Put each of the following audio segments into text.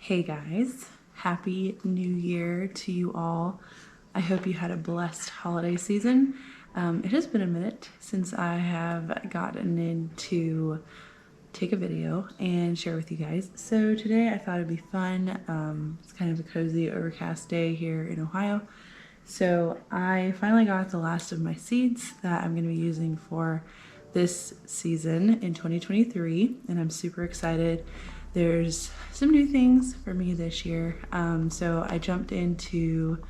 Hey guys, happy new year to you all. I hope you had a blessed holiday season. It has been a minute since I have gotten in to take a video and share with you guys. So today I thought it'd be fun. It's kind of a cozy overcast day here in Ohio. So I finally got the last of my seeds that I'm going to be using for this season in 2023, and I'm super excited. There's some new things for me this year. So I jumped into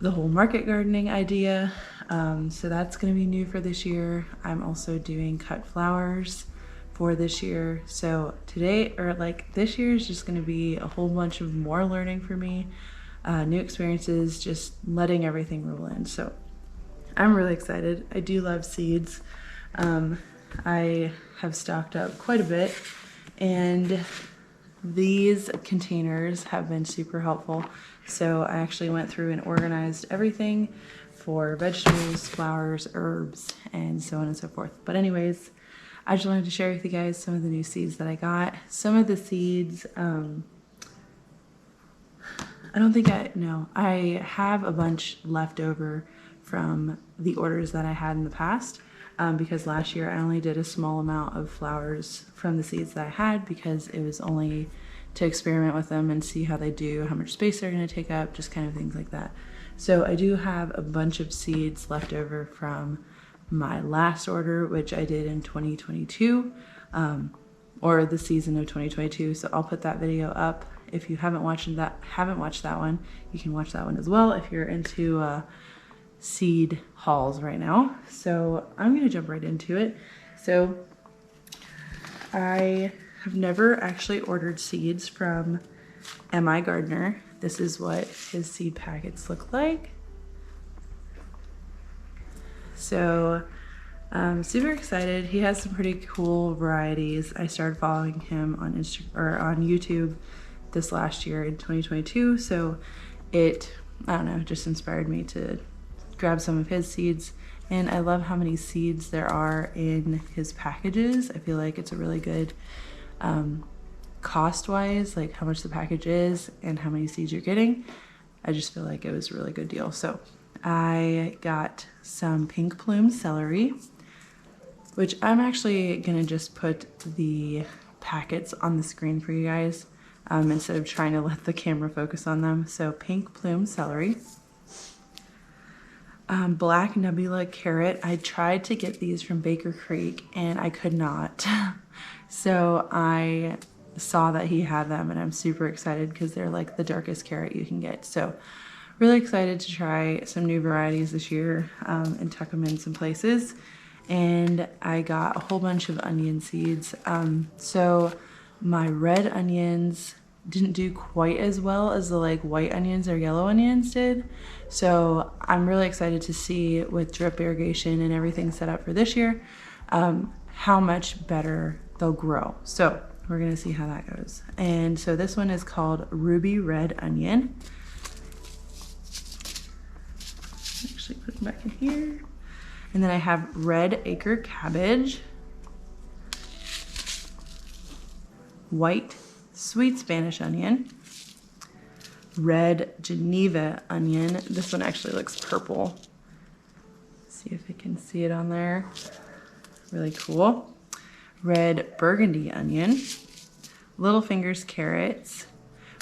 the whole market gardening idea. So that's going to be new for this year. I'm also doing cut flowers for this year. So today, or like this year, is just going to be a whole bunch of more learning for me, new experiences, just letting everything roll in. So I'm really excited. I do love seeds. I have stocked up quite a bit, and these containers have been super helpful. So I actually went through and organized everything for vegetables, flowers, herbs, and so on and so forth. But anyways, I just wanted to share with you guys some of the new seeds that I got. Some of the seeds, I have a bunch left over from the orders that I had in the past. Because last year I only did a small amount of flowers from the seeds that I had, because it was only to experiment with them and see how they do, how much space they're going to take up, just kind of things like that. So I do have a bunch of seeds left over from my last order, which I did in 2022, or the season of 2022. So I'll put that video up. If you haven't watched that one, you can watch that one as well if you're into seed hauls right now. So I'm gonna jump right into it. So I have never actually ordered seeds from MI Gardener. This is what his seed packets look like. So I'm super excited. He has some pretty cool varieties. I started following him on on YouTube this last year in 2022. So it, I don't know, just inspired me to grab some of his seeds. And I love how many seeds there are in his packages. I feel like it's a really good cost-wise, like how much the package is and how many seeds you're getting. I just feel like it was a really good deal. So I got some pink plume celery, which I'm actually gonna just put the packets on the screen for you guys instead of trying to let the camera focus on them. So pink plume celery. Black nebula carrot. I tried to get these from Baker Creek and I could not. So I saw that he had them and I'm super excited because they're like the darkest carrot you can get. So really excited to try some new varieties this year and tuck them in some places. And I got a whole bunch of onion seeds. So my red onions didn't do quite as well as the like white onions or yellow onions did. So I'm really excited to see, with drip irrigation and everything set up for this year, how much better they'll grow. So we're gonna see how that goes. And so this one is called Ruby Red Onion. Actually put them back in here. And then I have Red Acre Cabbage, White Sweet Spanish Onion, Red Geneva Onion. This one actually looks purple. See if I can see it on there. Really cool. Red Burgundy Onion, Little Fingers Carrots,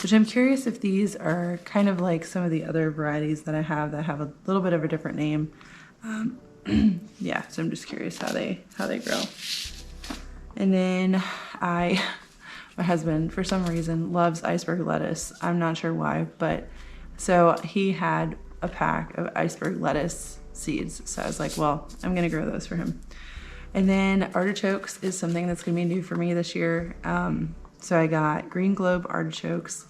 which I'm curious if these are kind of like some of the other varieties that I have that have a little bit of a different name. Yeah, so I'm just curious how they grow. And then my husband, for some reason, loves iceberg lettuce. I'm not sure why, but so he had a pack of iceberg lettuce seeds. So I was like, well, I'm gonna grow those for him. And then artichokes is something that's gonna be new for me this year. So I got green globe artichokes.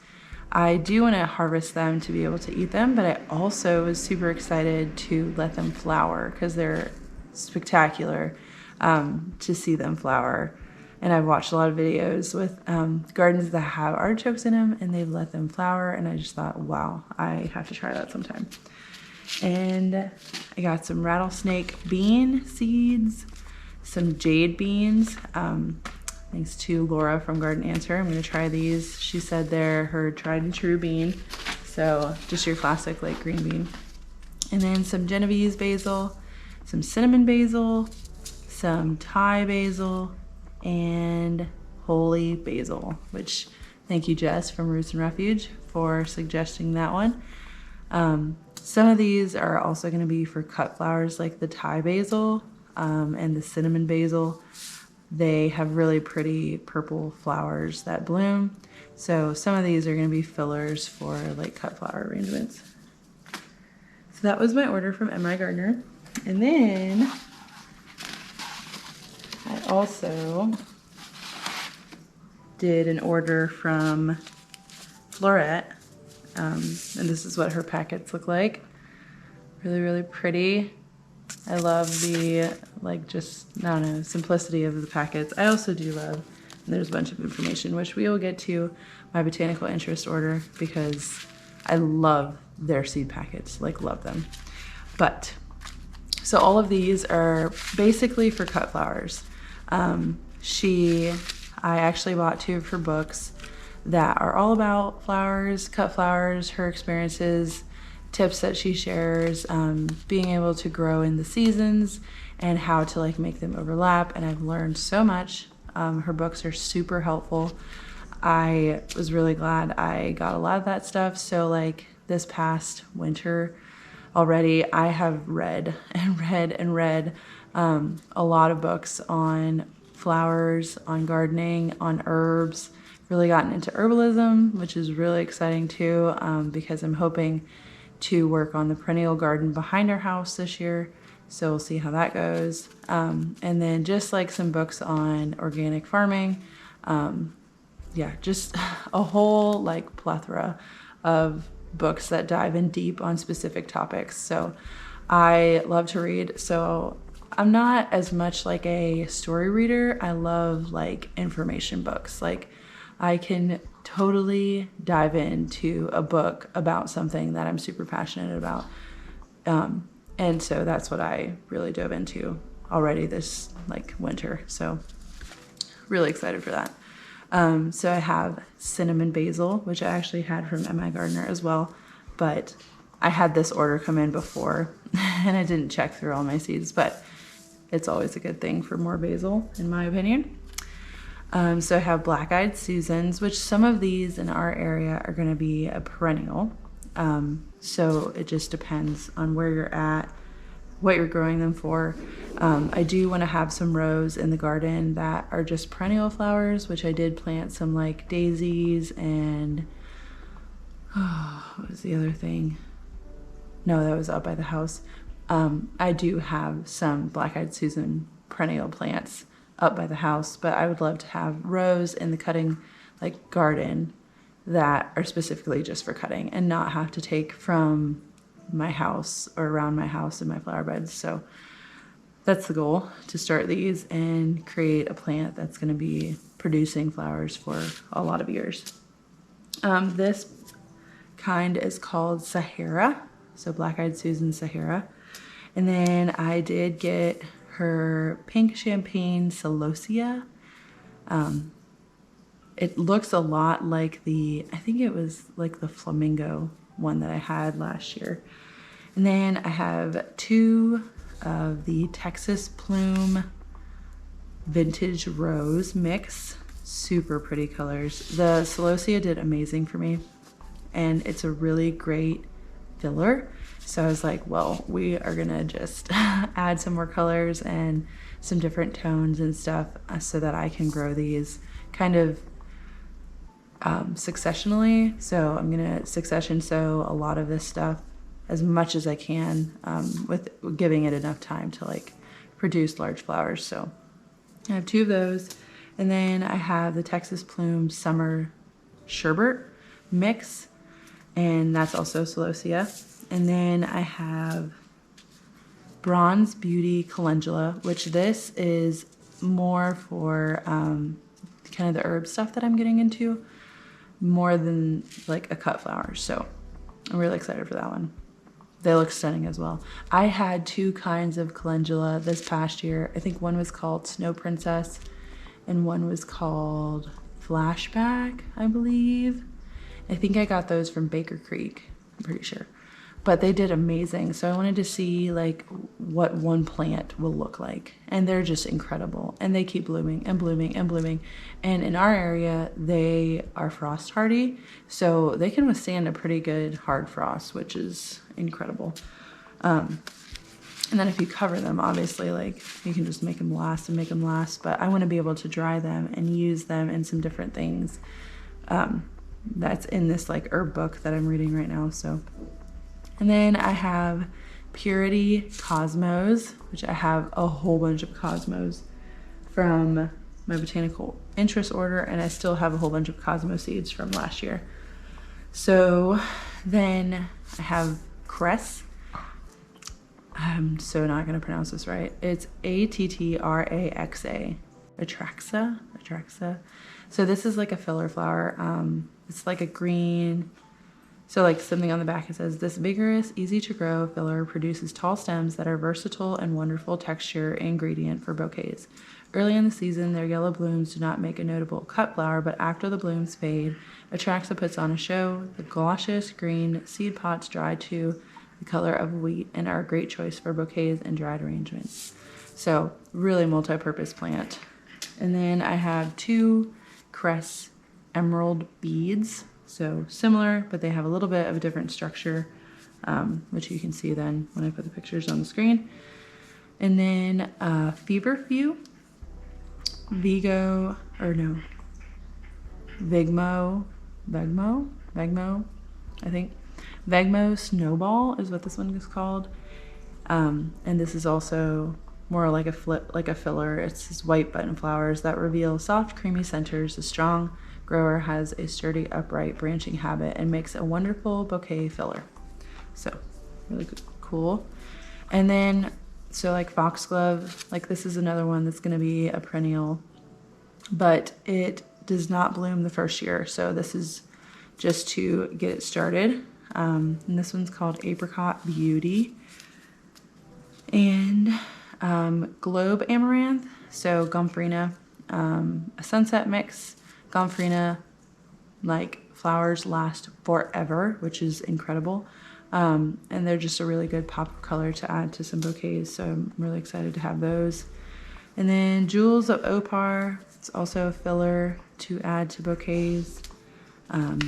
I do wanna harvest them to be able to eat them, but I also was super excited to let them flower because they're spectacular to see them flower. And I've watched a lot of videos with gardens that have artichokes in them and they've let them flower. And I just thought, wow, I have to try that sometime. And I got some rattlesnake bean seeds, some jade beans, and thanks to Laura from Garden Answer. I'm gonna try these. She said they're her tried and true bean. So just your classic like green bean. And then some Genovese basil, some cinnamon basil, some Thai basil, and holy basil, which thank you Jess from Roots and Refuge for suggesting that one. Some of these are also going to be for cut flowers, like the Thai basil and the cinnamon basil. They have really pretty purple flowers that bloom. So some of these are going to be fillers for like cut flower arrangements. So that was my order from MI Gardener. And then I also did an order from Florette. And this is what her packets look like. Really, really pretty. I love the, like, just, I don't know, simplicity of the packets. I also do love, and there's a bunch of information, which we will get to my botanical interest order because I love their seed packets, like, love them. But, so all of these are basically for cut flowers. I actually bought 2 of her books that are all about flowers, cut flowers, her experiences, tips that she shares, being able to grow in the seasons and how to like make them overlap. And I've learned so much. Her books are super helpful. I was really glad I got a lot of that stuff. So like this past winter already, I have read and read and read a lot of books on flowers, on gardening, on herbs. Really gotten into herbalism, which is really exciting too, because I'm hoping to work on the perennial garden behind our house this year. So we'll see how that goes. And then just like some books on organic farming. Yeah, just a whole like plethora of books that dive in deep on specific topics. So I love to read. So I'm not as much like a story reader. I love like information books. Like I can totally dive into a book about something that I'm super passionate about. And so that's what I really dove into already this like winter. So really excited for that. So I have cinnamon basil, which I actually had from MI Gardener as well, but I had this order come in before and I didn't check through all my seeds, but it's always a good thing for more basil in my opinion. So I have black-eyed Susans, which some of these in our area are going to be a perennial. So it just depends on where you're at, what you're growing them for. I do want to have some rows in the garden that are just perennial flowers, which I did plant some like daisies and, what was the other thing? No, that was up by the house. I do have some black-eyed Susan perennial plants up by the house, but I would love to have rows in the cutting like garden that are specifically just for cutting and not have to take from my house or around my house in my flower beds. So that's the goal, to start these and create a plant that's going to be producing flowers for a lot of years. This kind is called Sahara, so Black-Eyed Susan Sahara. And then I did get her pink champagne celosia. It looks a lot like I think it was like the flamingo one that I had last year. And then I have 2 of the Texas Plume Vintage Rose mix. Super pretty colors. The celosia did amazing for me, and it's a really great filler. So I was like, well, we are gonna just add some more colors and some different tones and stuff so that I can grow these kind of successionally. So I'm gonna succession sow a lot of this stuff as much as I can, with giving it enough time to like produce large flowers. So I have 2 of those. And then I have the Texas Plume Summer Sherbet mix, and that's also celosia. And then I have Bronze Beauty Calendula, which this is more for kind of the herb stuff that I'm getting into, more than like a cut flower. So I'm really excited for that one. They look stunning as well. I had 2 kinds of calendula this past year. I think one was called Snow Princess and one was called Flashback, I believe. I think I got those from Baker Creek, I'm pretty sure. But they did amazing. So I wanted to see like what one plant will look like. And they're just incredible. And they keep blooming and blooming and blooming. And in our area, they are frost hardy. So they can withstand a pretty good hard frost, which is incredible. And then if you cover them, obviously, like you can just make them last and make them last. But I want to be able to dry them and use them in some different things. That's in this like herb book that I'm reading right now. So. And then I have Purity Cosmos, which I have a whole bunch of Cosmos from my botanical interest order, and I still have a whole bunch of Cosmo seeds from last year. So then I have Cress. I'm so not going to pronounce this right. It's Attraxa. Atraxa. So this is like a filler flower. It's like a green. So like something on the back, it says, this vigorous, easy to grow filler produces tall stems that are versatile and wonderful texture ingredient for bouquets. Early in the season, their yellow blooms do not make a notable cut flower, but after the blooms fade, Atraxa puts on a show. The luscious green seed pods dry to the color of wheat and are a great choice for bouquets and dried arrangements. So really multi-purpose plant. And then I have 2 Cress emerald beads. So similar, but they have a little bit of a different structure, which you can see then when I put the pictures on the screen. And then Feverfew, Vegmo, I think. Vegmo Snowball is what this one is called. And this is also more like a filler. It's just white button flowers that reveal soft, creamy centers. The strong grower has a sturdy, upright branching habit and makes a wonderful bouquet filler. So really cool. And then, so like foxglove, like this is another one that's going to be a perennial, but it does not bloom the first year. So this is just to get it started. And this one's called Apricot Beauty. And Globe Amaranth, so Gomphrena, a sunset mix. Gomphrena, like flowers last forever, which is incredible. And they're just a really good pop of color to add to some bouquets. So I'm really excited to have those. And then Jewels of Opar, it's also a filler to add to bouquets. I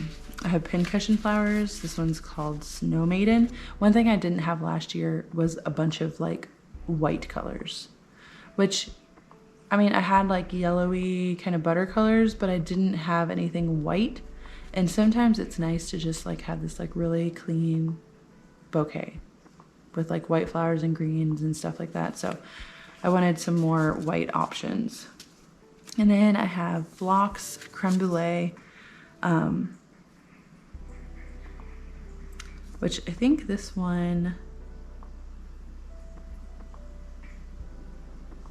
have pincushion flowers. This one's called Snow Maiden. One thing I didn't have last year was a bunch of like white colors, which I mean, I had like yellowy kind of butter colors, but I didn't have anything white. And sometimes it's nice to just like have this like really clean bouquet with like white flowers and greens and stuff like that. So I wanted some more white options. And then I have Phlox Creme Brulee, which I think this one,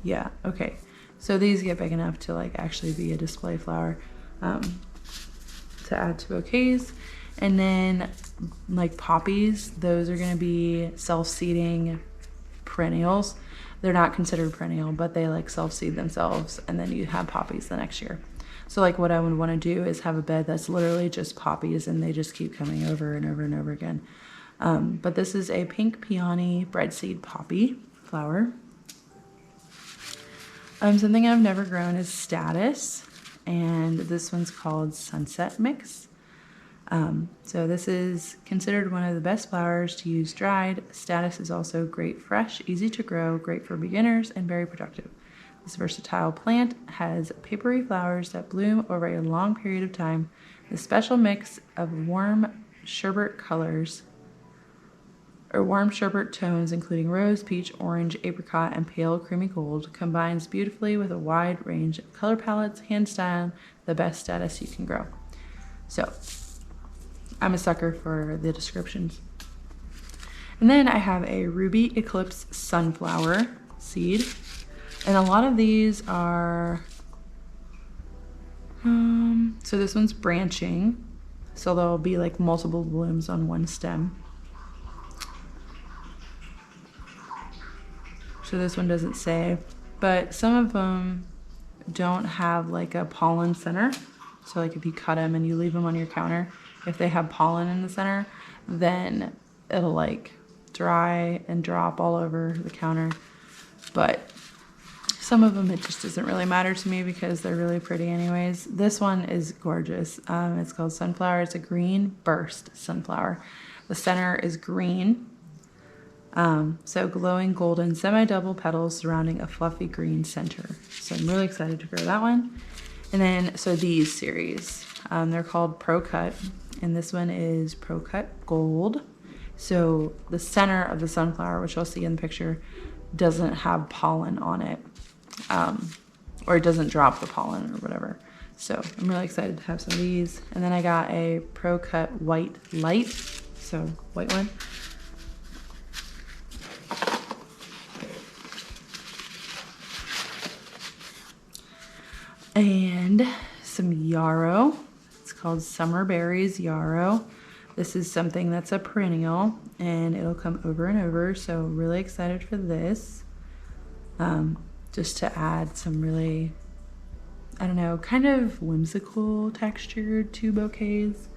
yeah, okay. So these get big enough to like actually be a display flower to add to bouquets. And then like poppies, those are gonna be self-seeding perennials. They're not considered perennial, but they like self-seed themselves, and then you have poppies the next year. So like what I would wanna do is have a bed that's literally just poppies and they just keep coming over and over and over again. But this is a pink peony breadseed poppy flower. Something I've never grown is Status, and this one's called Sunset Mix. So this is considered one of the best flowers to use dried. Status is also great fresh, easy to grow, great for beginners, and very productive. This versatile plant has papery flowers that bloom over a long period of time. The special mix of warm sherbet colors, or warm sherbet tones, including rose, peach, orange, apricot, and pale creamy gold, combines beautifully with a wide range of color palettes, hand styled, the best Status you can grow. So I'm a sucker for the descriptions. And then I have a Ruby Eclipse sunflower seed. And a lot of these are, so this one's branching. So there'll be like multiple blooms on one stem. So this one doesn't say, but some of them don't have like a pollen center, so like if you cut them and you leave them on your counter, if they have pollen in the center, then it'll like dry and drop all over the counter. But some of them, it just doesn't really matter to me because they're really pretty anyways. This one is gorgeous. It's called Sunflower. It's a green burst sunflower. The center is green. So glowing golden semi-double petals surrounding a fluffy green center. So I'm really excited to grow that one. And then, so these series, they're called Pro Cut, and this one is Pro Cut Gold. So the center of the sunflower, which you'll see in the picture, doesn't have pollen on it, or it doesn't drop the pollen or whatever. So I'm really excited to have some of these. And then I got a Pro Cut White Light, so white one. And some yarrow. It's called Summer Berries Yarrow. This is something that's a perennial and it'll come over and over. So really excited for this. Just to add some really, I don't know, kind of whimsical texture to bouquets.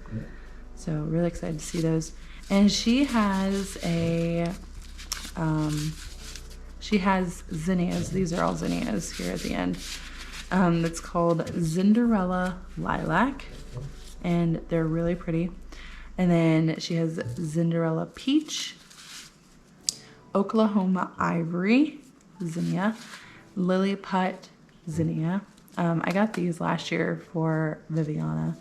So really excited to see those. And she has zinnias. These are all zinnias here at the end. It's called Cinderella Lilac, and they're really pretty. And then she has Cinderella Peach, Oklahoma Ivory zinnia, Lilliput zinnia. I got these last year for Viviana,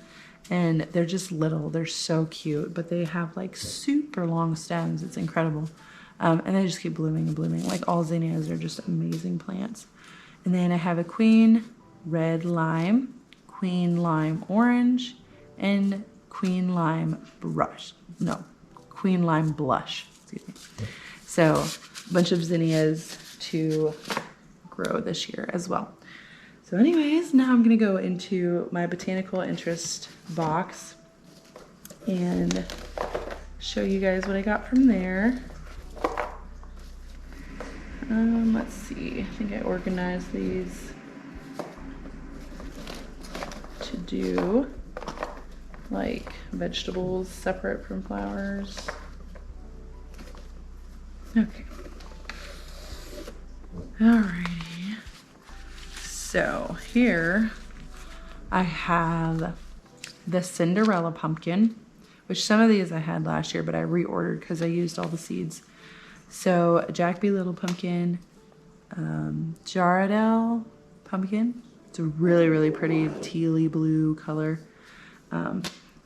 and they're just little. They're so cute, but they have like super long stems. It's incredible. And they just keep blooming and blooming. Like all zinnias are just amazing plants. And then I have a Queen Red Lime, Queen Lime Orange, and Queen Lime Blush. No, Queen Lime Blush, excuse me. So a bunch of zinnias to grow this year as well. So anyways, now I'm gonna go into my botanical interest box and show you guys what I got from there. Let's see, I think I organized these to do like vegetables separate from flowers. Okay. Alrighty. So here I have the Cinderella pumpkin, which some of these I had last year, but I reordered because I used all the seeds. So Jack B. Little pumpkin, Jarradell pumpkin. It's a really, really pretty tealy blue color.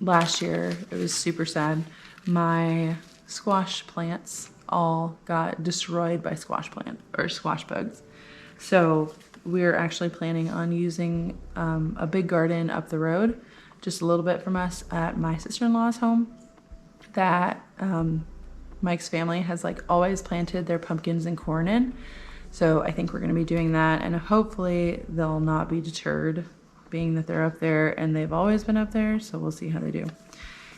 Last year it was super sad. My squash plants all got destroyed by squash bugs. So we're actually planning on using a big garden up the road, just a little bit from us, at my sister-in-law's home that Mike's family has like always planted their pumpkins and corn in. So I think we're gonna be doing that, and hopefully they'll not be deterred being that they're up there and they've always been up there. So we'll see how they do.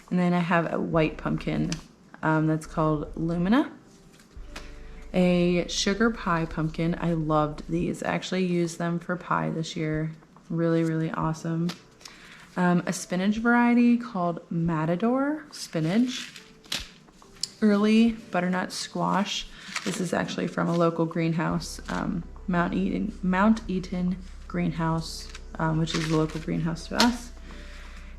And then I have a white pumpkin that's called Lumina. A sugar pie pumpkin. I loved these. I actually used them for pie this year. Really, really awesome. A spinach variety called Matador Spinach. Early butternut squash. This is actually from a local greenhouse, Mount Eaton Greenhouse, which is the local greenhouse to us.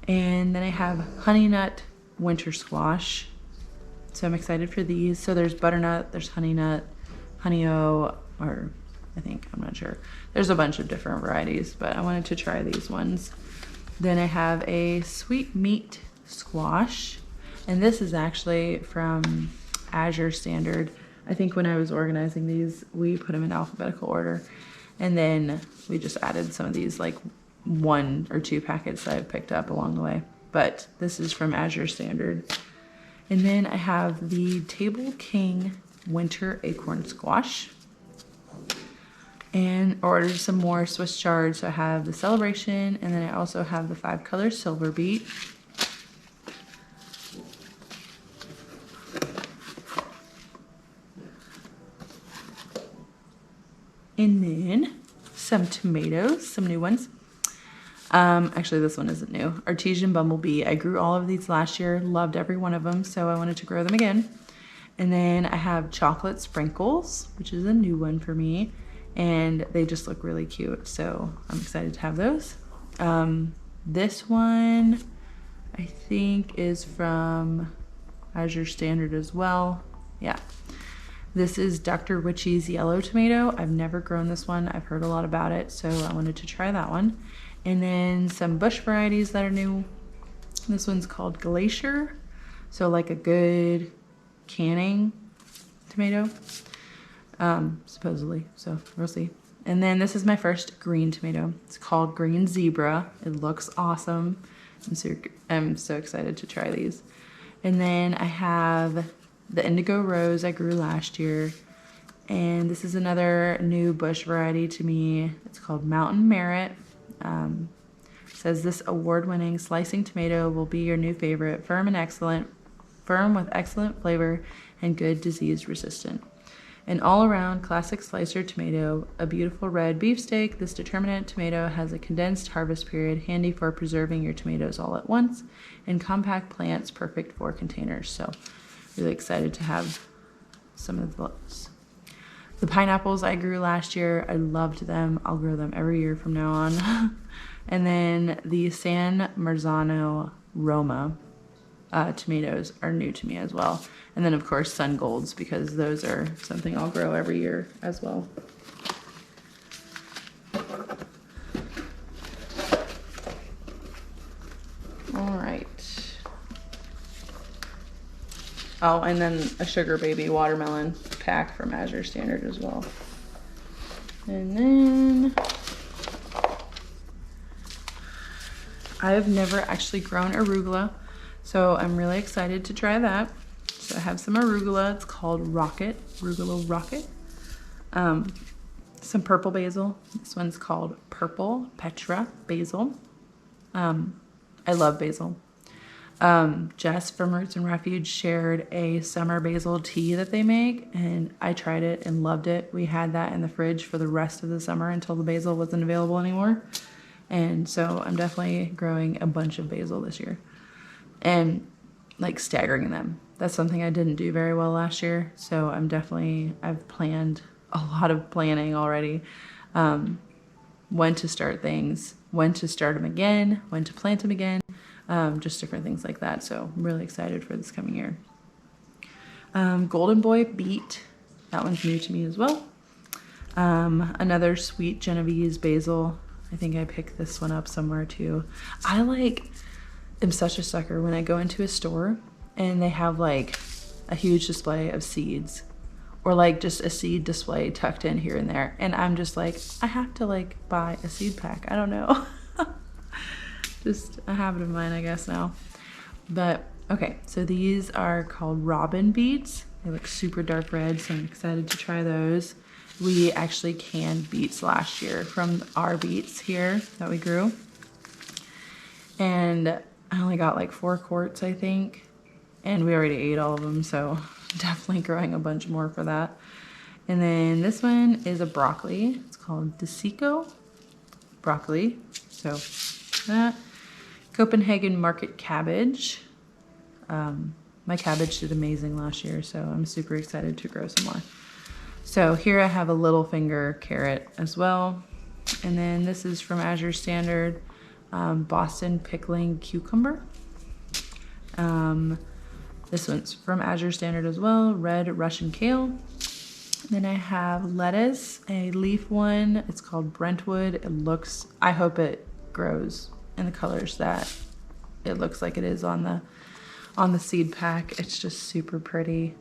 And then I have honey nut winter squash. So I'm excited for these. So there's butternut, there's honey nut, honey-o, or I'm not sure. There's a bunch of different varieties, but I wanted to try these ones. Then I have a sweet meat squash. And this is actually from Azure Standard. I think when I was organizing these, we put them in alphabetical order. And then we just added some of these, like 1 or 2 packets that I've picked up along the way. But this is from Azure Standard. And then I have the Table King Winter Acorn Squash. And ordered some more Swiss chard. So I have the Celebration, and then I also have the 5-color Silver Beet. And then some tomatoes, some new ones. Actually, this one isn't new. Artesian Bumblebee. I grew all of these last year, loved every one of them, so I wanted to grow them again. And then I have chocolate sprinkles, which is a new one for me, and they just look really cute, so I'm excited to have those. This one I think is from Azure Standard as well. Yeah. This is Dr. Witchy's yellow tomato. I've never grown this one. I've heard a lot about it, so I wanted to try that one. And then some bush varieties that are new. This one's called Glacier. So like a good canning tomato, supposedly. So we'll see. And then this is my first green tomato. It's called Green Zebra. It looks awesome. I'm so excited to try these. And then I have the Indigo Rose I grew last year. And this is another new bush variety to me. It's called Mountain Merit. It says this award-winning slicing tomato will be your new favorite, firm with excellent flavor and good disease resistant. An all-around classic slicer tomato, a beautiful red beefsteak, this determinate tomato has a condensed harvest period, handy for preserving your tomatoes all at once, and compact plants, perfect for containers. So really excited to have some of those. The pineapples I grew last year, I loved them. I'll grow them every year from now on. And then the San Marzano Roma tomatoes are new to me as well. And then of course Sun Golds, because those are something I'll grow every year as well. All right. Oh, and then a Sugar Baby watermelon pack from Azure Standard as well. And then I have never actually grown arugula, so I'm really excited to try that. So I have some arugula. It's called Arugula Rocket. Some purple basil. This one's called Purple Petra Basil. I love basil. Jess from Roots and Refuge shared a summer basil tea that they make, and I tried it and loved it. We had that in the fridge for the rest of the summer until the basil wasn't available anymore. And so I'm definitely growing a bunch of basil this year and like staggering them. That's something I didn't do very well last year. So I've planned a lot of planning already. When to start things, when to start them again, when to plant them again, just different things like that. So I'm really excited for this coming year. Golden Boy beet, that one's new to me as well. Another sweet Genovese basil. I think I picked this one up somewhere too. I'm such a sucker when I go into a store and they have like a huge display of seeds, or like just a seed display tucked in here and there. And I'm just like, I have to like buy a seed pack. I don't know. Just a habit of mine, I guess now. But okay, so these are called robin beets. They look super dark red, so I'm excited to try those. We actually canned beets last year from our beets here that we grew. And I only got like 4 quarts, I think. And we already ate all of them, so definitely growing a bunch more for that. And then this one is a broccoli. It's called Desico broccoli. So that. Copenhagen market cabbage. My cabbage did amazing last year, so I'm super excited to grow some more. So here I have a little finger carrot as well. And then this is from Azure Standard, Boston pickling cucumber. This one's from Azure Standard as well, red Russian kale. Then I have lettuce, a leaf one. It's called Brentwood. I hope it grows in the colors that it looks like it is on the seed pack. It's just super pretty.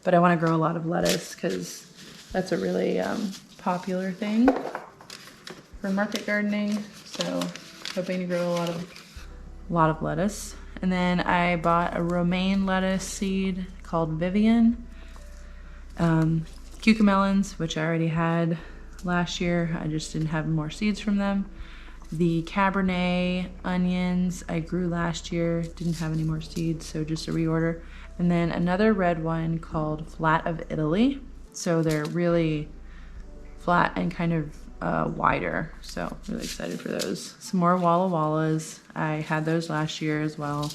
But I want to grow a lot of lettuce because that's a really popular thing for market gardening. So hoping to grow a lot of lettuce. And then I bought a romaine lettuce seed called Vivian. Cucamelons, which I already had last year. I just didn't have more seeds from them. The Cabernet onions I grew last year, didn't have any more seeds, so just a reorder. And then another red one called Flat of Italy. So they're really flat and kind of wider. So really excited for those. Some more Walla Wallas. I had those last year as well.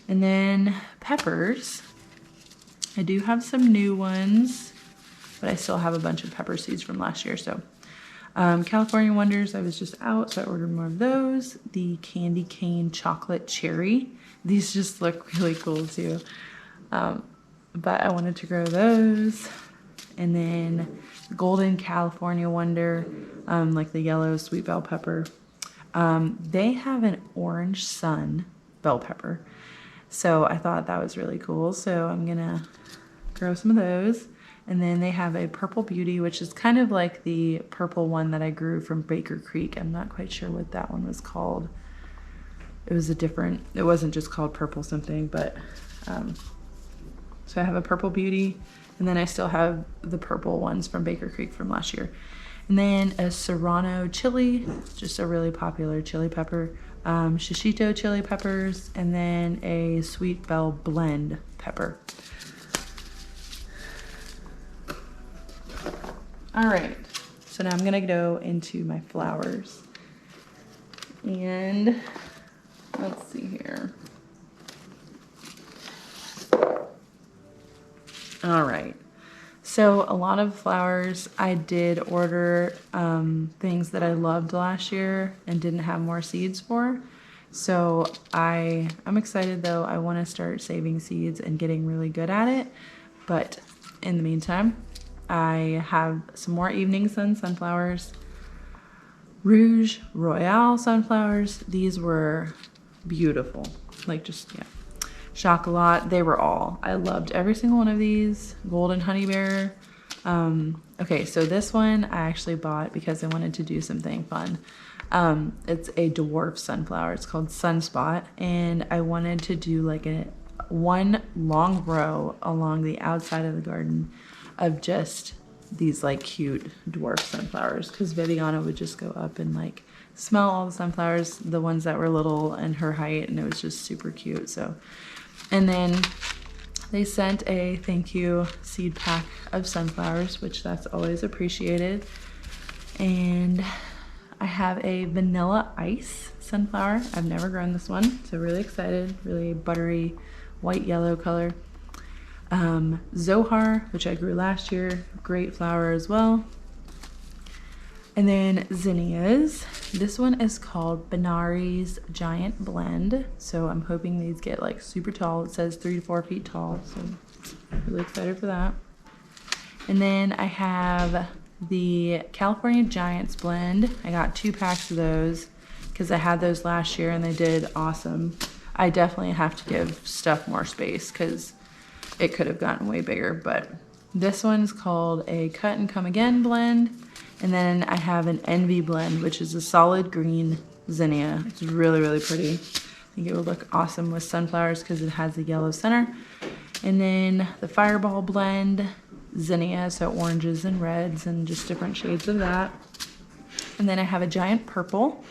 And then peppers. I do have some new ones, but I still have a bunch of pepper seeds from last year. So California Wonders, I was just out, so I ordered more of those. The candy cane chocolate cherry. These just look really cool too. But I wanted to grow those. And then Golden California Wonder, like the yellow sweet bell pepper. They have an orange sun bell pepper. So I thought that was really cool. So I'm gonna grow some of those. And then they have a Purple Beauty, which is kind of like the purple one that I grew from Baker Creek. I'm not quite sure what that one was called. It was it wasn't just called Purple something, but so I have a Purple Beauty, and then I still have the purple ones from Baker Creek from last year. And then a Serrano chili, just a really popular chili pepper. Shishito chili peppers, and then a Sweet Bell blend pepper. All right, so now I'm gonna go into my flowers. And let's see here. All right, so a lot of flowers. I did order things that I loved last year and didn't have more seeds for. So I'm excited though. I wanna start saving seeds and getting really good at it. But in the meantime, I have some more Evening Sun sunflowers, Rouge Royale sunflowers. These were beautiful, like just, yeah. Chocolat, they were all. I loved every single one of these. Golden Honey Bear. Okay, so this one I actually bought because I wanted to do something fun. It's a dwarf sunflower. It's called Sunspot, and I wanted to do like one long row along the outside of the garden of just these like cute dwarf sunflowers, because Viviana would just go up and like smell all the sunflowers, the ones that were little and her height, and it was just super cute. So, and then they sent a thank you seed pack of sunflowers, which that's always appreciated. And I have a Vanilla Ice sunflower. I've never grown this one, so really excited. Really buttery white yellow color. Zohar, which I grew last year, great flower as well. And then zinnias. This one is called Benari's Giant Blend. So I'm hoping these get like super tall. It says 3 to 4 feet tall, so really excited for that. And then I have the California Giants Blend. I got 2 packs of those because I had those last year and they did awesome. I definitely have to give stuff more space because it could have gotten way bigger, but this one's called a Cut and Come Again blend. And then I have an Envy blend, which is a solid green zinnia. It's really, really pretty. I think it would look awesome with sunflowers because it has a yellow center. And then the Fireball blend, zinnia, so oranges and reds and just different shades of that. And then I have a giant purple.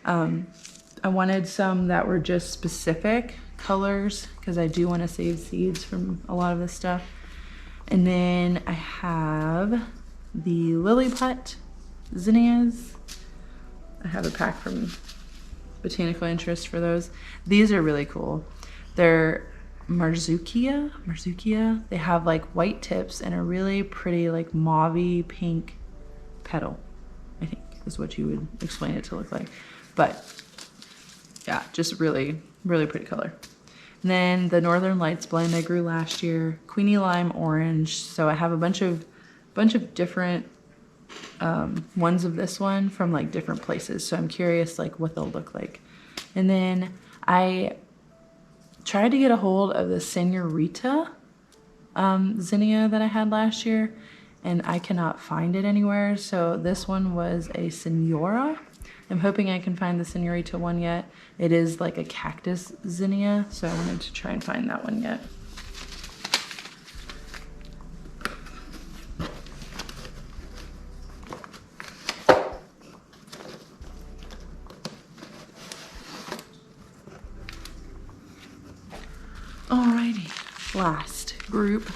I wanted some that were just specific colors because I do want to save seeds from a lot of this stuff. And then I have the Lilliput zinnias. I have a pack from Botanical Interest for those. These are really cool. They're Marzukia. They have like white tips and a really pretty like mauvey pink petal, I think is what you would explain it to look like. But yeah, just really, really pretty color. And then the Northern Lights blend I grew last year, Queenie Lime Orange. So I have a bunch of different ones of this one from like different places. So I'm curious like what they'll look like. And then I tried to get a hold of the Senorita zinnia that I had last year, and I cannot find it anywhere. So this one was a Senora. I'm hoping I can find the Senorita one yet. It is like a cactus zinnia, so I wanted to try and find that one yet. Alrighty, last group.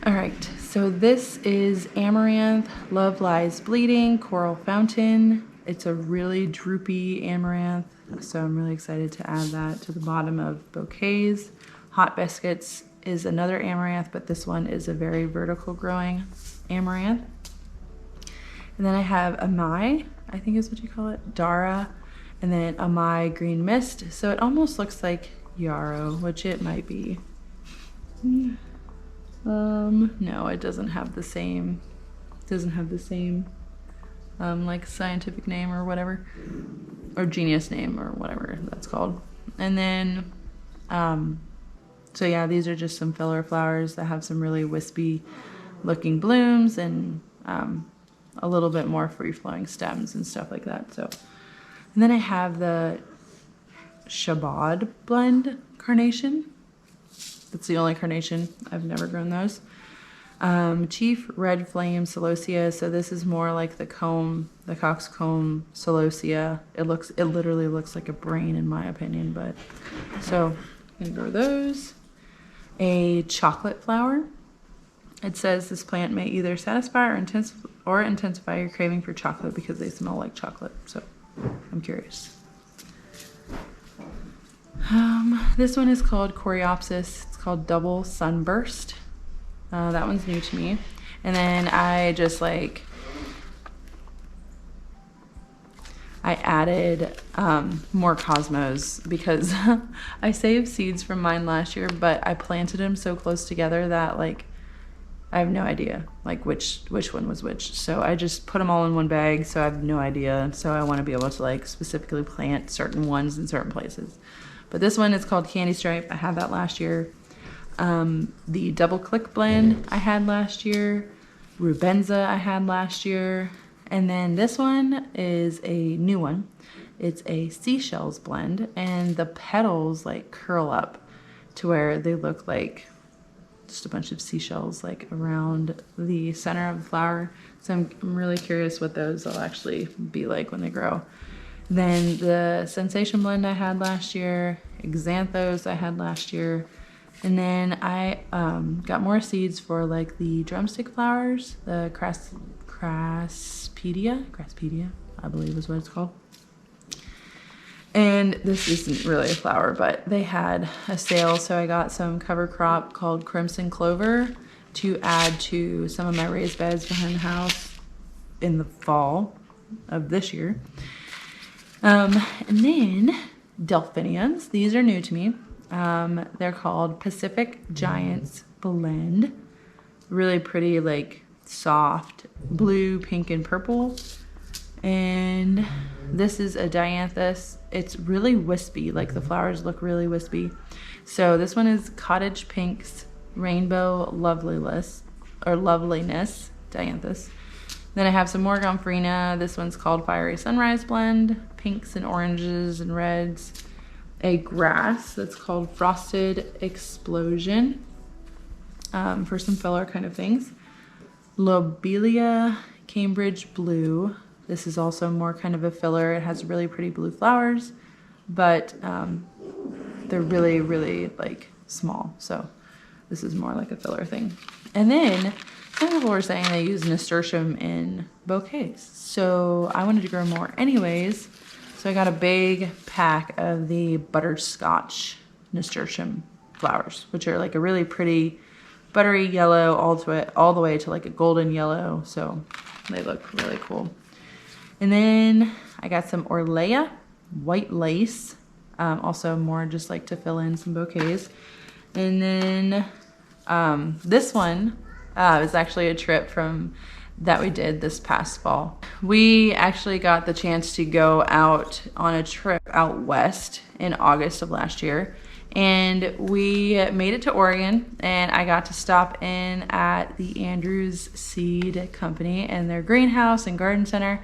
All right, So this is Amaranth, Love Lies Bleeding, Coral Fountain. It's a really droopy amaranth, so I'm really excited to add that to the bottom of bouquets. Hot Biscuits is another amaranth, but this one is a very vertical growing amaranth. And then I have Amai, I think is what you call it, Dara, and then Amai Green Mist. So it almost looks like yarrow, which it might be. No, it doesn't have the same, like scientific name or whatever, or genius name or whatever that's called. And then, so yeah, these are just some filler flowers that have some really wispy looking blooms and a little bit more free-flowing stems and stuff like that. So, and then I have the Shabad blend carnation. That's the only carnation. I've never grown those. Chief Red Flame Celosia. So this is more like the comb, the coxcomb celosia. It literally looks like a brain in my opinion, but so I'm gonna grow those. A chocolate flower. It says this plant may either satisfy or intensify your craving for chocolate because they smell like chocolate. So I'm curious. This one is called Coreopsis. It's called Double Sunburst. That one's new to me. And then I just like, I added more cosmos because I saved seeds from mine last year, but I planted them so close together that like, I have no idea like which one was which. So I just put them all in one bag. So I have no idea. So I want to be able to like specifically plant certain ones in certain places. But this one is called Candy Stripe. I had that last year. The Double Click blend I had last year. Rubenza I had last year. And then this one is a new one. It's a Seashells blend, and the petals like curl up to where they look like just a bunch of seashells like around the center of the flower. So I'm really curious what those will actually be like when they grow. Then the Sensation blend I had last year, Xanthos I had last year, and then I got more seeds for like the drumstick flowers, the Craspedia, I believe is what it's called. And this isn't really a flower, but they had a sale, so I got some cover crop called Crimson Clover to add to some of my raised beds behind the house in the fall of this year. And then delphiniums, these are new to me. They're called Pacific Giants Blend. Really pretty, like soft blue, pink, and purple. And this is a dianthus. It's really wispy, like the flowers look really wispy. So this one is Cottage Pink's Rainbow Loveliness dianthus. Then I have some more Gomphrena. This one's called Fiery Sunrise Blend, pinks and oranges and reds. A grass that's called Frosted Explosion, for some filler kind of things. Lobelia Cambridge Blue. This is also more kind of a filler. It has really pretty blue flowers, but they're really, really like small. So this is more like a filler thing. And then some people were saying they use nasturtium in bouquets. So I wanted to grow more anyways. So I got a big pack of the butterscotch nasturtium flowers, which are like a really pretty buttery yellow all the way to like a golden yellow. So they look really cool. And then I got some Orlea white lace, also more just like to fill in some bouquets. And then this one is actually a trip that we did this past fall. We actually got the chance to go out on a trip out west in August of last year. And we made it to Oregon, and I got to stop in at the Andrews Seed Company and their greenhouse and garden center.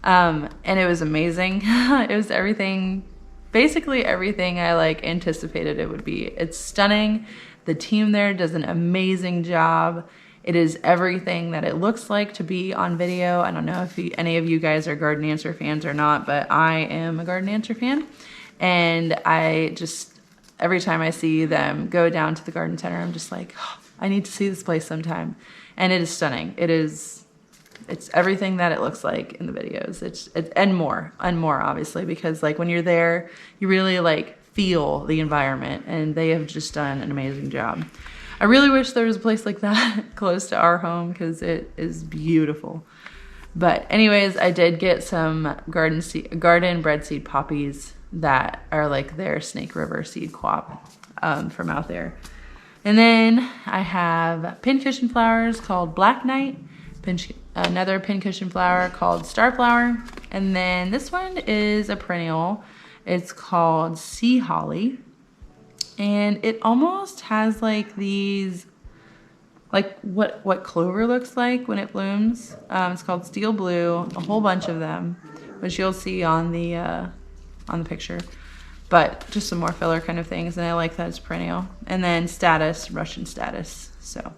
And it was amazing. It was everything, basically everything I like anticipated it would be. It's stunning. The team there does an amazing job. It is everything that it looks like to be on video. I don't know if any of you guys are Garden Answer fans or not, but I am a Garden Answer fan. And I just, every time I see them go down to the garden center, I'm just like, oh, I need to see this place sometime. And it is stunning. It's everything that it looks like in the videos. And more obviously, because like when you're there, you really like feel the environment, and they have just done an amazing job. I really wish there was a place like that close to our home because it is beautiful. But anyways, I did get some garden bred seed poppies that are like their Snake River seed co-op from out there. And then I have pincushion flowers called Black Knight, another pincushion flower called Starflower, and then this one is a perennial. It's called Sea Holly, and it almost has like these, like what clover looks like when it blooms. It's called Steel Blue, a whole bunch of them, which you'll see on the picture. But just some more filler kind of things, and I like that it's perennial. And then Status, Russian Status. So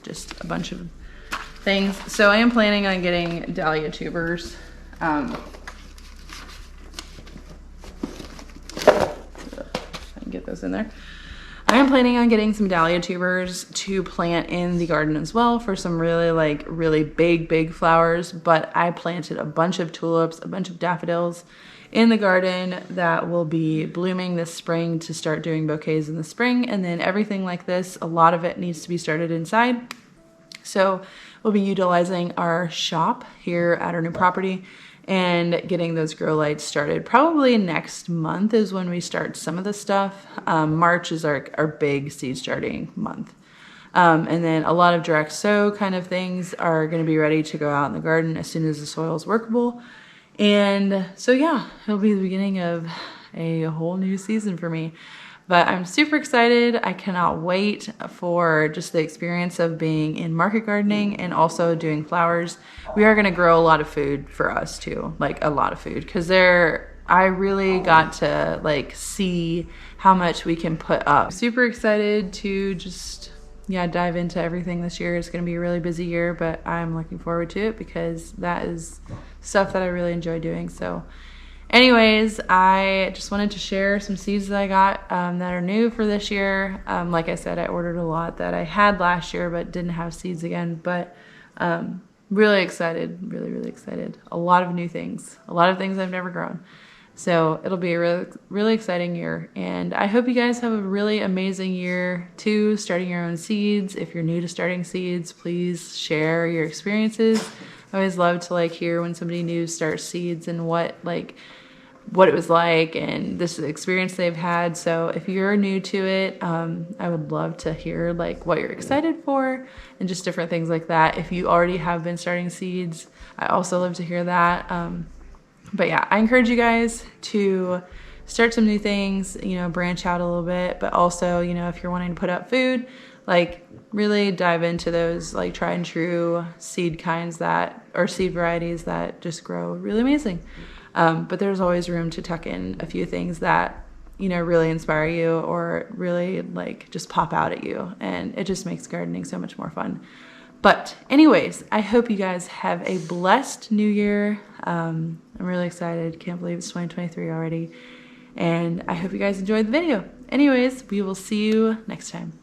just a bunch of things. So I am planning on getting dahlia tubers. I can get those in there. I am planning on getting some dahlia tubers to plant in the garden as well for some really big flowers. But I planted a bunch of tulips, a bunch of daffodils in the garden that will be blooming this spring to start doing bouquets in the spring. And then everything like this, a lot of it needs to be started inside. So we'll be utilizing our shop here at our new property and getting those grow lights started. Probably next month is when we start some of the stuff. March is our big seed starting month. And then a lot of direct sow kind of things are going to be ready to go out in the garden as soon as the soil is workable. And so yeah, it'll be the beginning of a whole new season for me. But I'm super excited. I cannot wait for just the experience of being in market gardening and also doing flowers. We are going to grow a lot of food for us too, like a lot of food, because I really got to like see how much we can put up. Super excited to just dive into everything this year. It's going to be a really busy year, but I'm looking forward to it because that is stuff that I really enjoy doing. So anyways, I just wanted to share some seeds that I got that are new for this year. Like I said, I ordered a lot that I had last year but didn't have seeds again. But really excited, really excited. A lot of new things, a lot of things I've never grown. So it'll be a really exciting year. And I hope you guys have a really amazing year too, starting your own seeds. If you're new to starting seeds, please share your experiences. I always love to like hear when somebody new starts seeds and what it was like and this experience they've had. So if you're new to it, I would love to hear like what you're excited for and just different things like that. If you already have been starting seeds, I also love to hear that. But yeah, I encourage you guys to start some new things, branch out a little bit, but also, if you're wanting to put up food, like really dive into those like tried and true seed kinds or seed varieties that just grow really amazing. But there's always room to tuck in a few things that, really inspire you or really like just pop out at you. And it just makes gardening so much more fun. But anyways, I hope you guys have a blessed new year. I'm really excited. Can't believe it's 2023 already. And I hope you guys enjoyed the video. Anyways, we will see you next time.